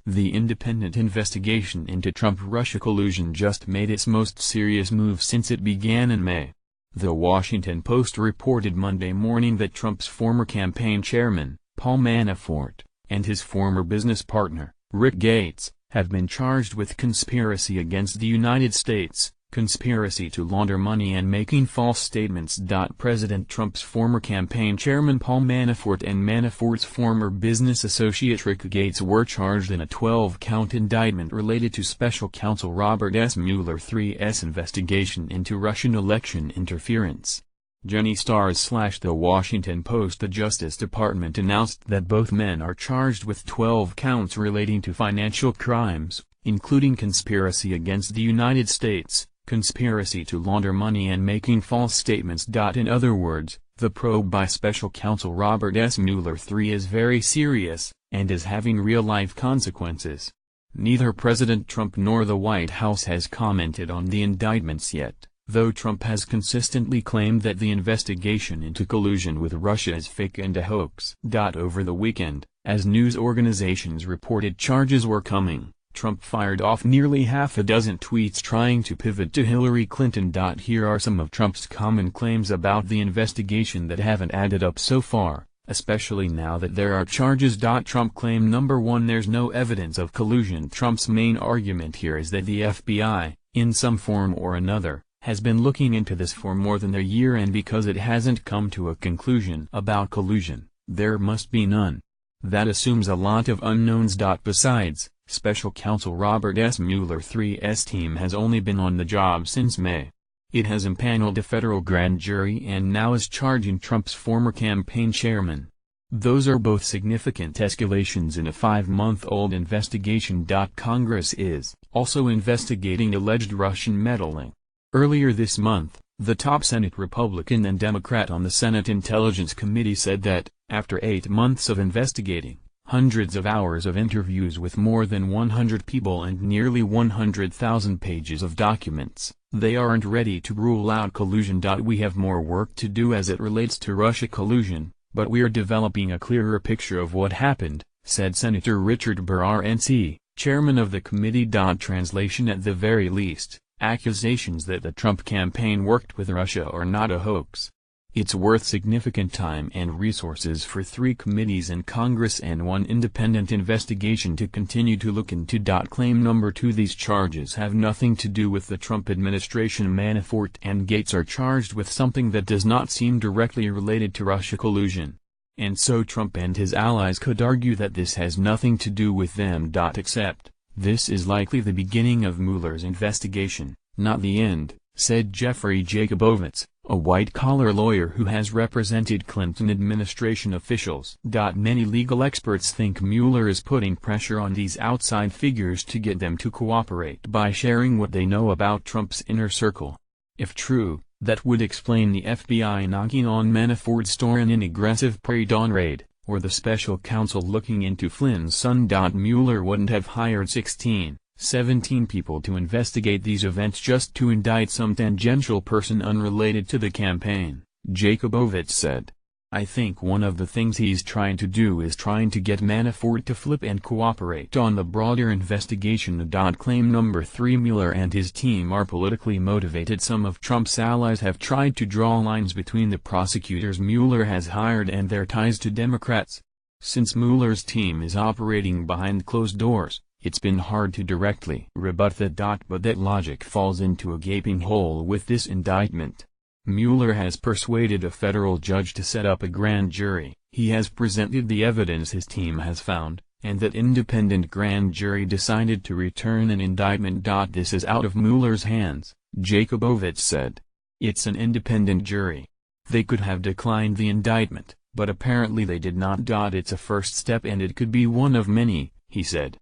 The independent investigation into Trump-Russia collusion just made its most serious move since it began in May. The Washington Post reported Monday morning that Trump's former campaign chairman, Paul Manafort, and his former business partner, Rick Gates, have been charged with conspiracy against the United States, conspiracy to launder money and making false statements. President Trump's former campaign chairman Paul Manafort and Manafort's former business associate Rick Gates were charged in a 12-count indictment related to special counsel Robert S. Mueller III's investigation into Russian election interference. Jenny Stars/The Washington Post. The Justice Department announced that both men are charged with 12 counts relating to financial crimes, including conspiracy against the United States, conspiracy to launder money and making false statements. In other words, the probe by special counsel Robert S. Mueller III is very serious, and is having real-life consequences. Neither President Trump nor the White House has commented on the indictments yet, though Trump has consistently claimed that the investigation into collusion with Russia is fake and a hoax. Over the weekend, as news organizations reported charges were coming, Trump fired off nearly half a dozen tweets trying to pivot to Hillary Clinton. Here are some of Trump's common claims about the investigation that haven't added up so far, especially now that there are charges. Trump claim number 1: there's no evidence of collusion. Trump's main argument here is that the FBI, in some form or another, has been looking into this for more than a year, and because it hasn't come to a conclusion about collusion, there must be none. That assumes a lot of unknowns. Besides, special counsel Robert S. Mueller III's team has only been on the job since May. It has impaneled a federal grand jury and now is charging Trump's former campaign chairman. Those are both significant escalations in a 5-month-old investigation. Congress is also investigating alleged Russian meddling. Earlier this month, the top Senate Republican and Democrat on the Senate Intelligence Committee said that, after 8 months of investigating, hundreds of hours of interviews with more than 100 people and nearly 100,000 pages of documents, they aren't ready to rule out collusion. We have more work to do as it relates to Russia collusion, but we're developing a clearer picture of what happened, said Senator Richard Burr RNC, chairman of the committee. Translation: at the very least, accusations that the Trump campaign worked with Russia are not a hoax. It's worth significant time and resources for 3 committees in Congress and 1 independent investigation to continue to look into. Claim number 2: these charges have nothing to do with the Trump administration. Manafort and Gates are charged with something that does not seem directly related to Russia collusion. And so Trump and his allies could argue that this has nothing to do with them. Except, this is likely the beginning of Mueller's investigation, not the end, said Jeffrey Jacobowitz, a white-collar lawyer who has represented Clinton administration officials. Many legal experts think Mueller is putting pressure on these outside figures to get them to cooperate by sharing what they know about Trump's inner circle. If true, that would explain the FBI knocking on Manafort's door in an aggressive pre-dawn raid, or the special counsel looking into Flynn's son. Mueller wouldn't have hired 17 people to investigate these events just to indict some tangential person unrelated to the campaign, Jacobowitz said. I think one of the things he's trying to do is trying to get Manafort to flip and cooperate on the broader investigation. Claim number 3: Mueller and his team are politically motivated. Some of Trump's allies have tried to draw lines between the prosecutors Mueller has hired and their ties to Democrats. Since Mueller's team is operating behind closed doors, it's been hard to directly rebut that. But that logic falls into a gaping hole with this indictment. Mueller has persuaded a federal judge to set up a grand jury. He has presented the evidence his team has found, and that independent grand jury decided to return an indictment. This is out of Mueller's hands, Jacobowitz said. It's an independent jury. They could have declined the indictment, but apparently they did not. It's a first step and it could be one of many, he said.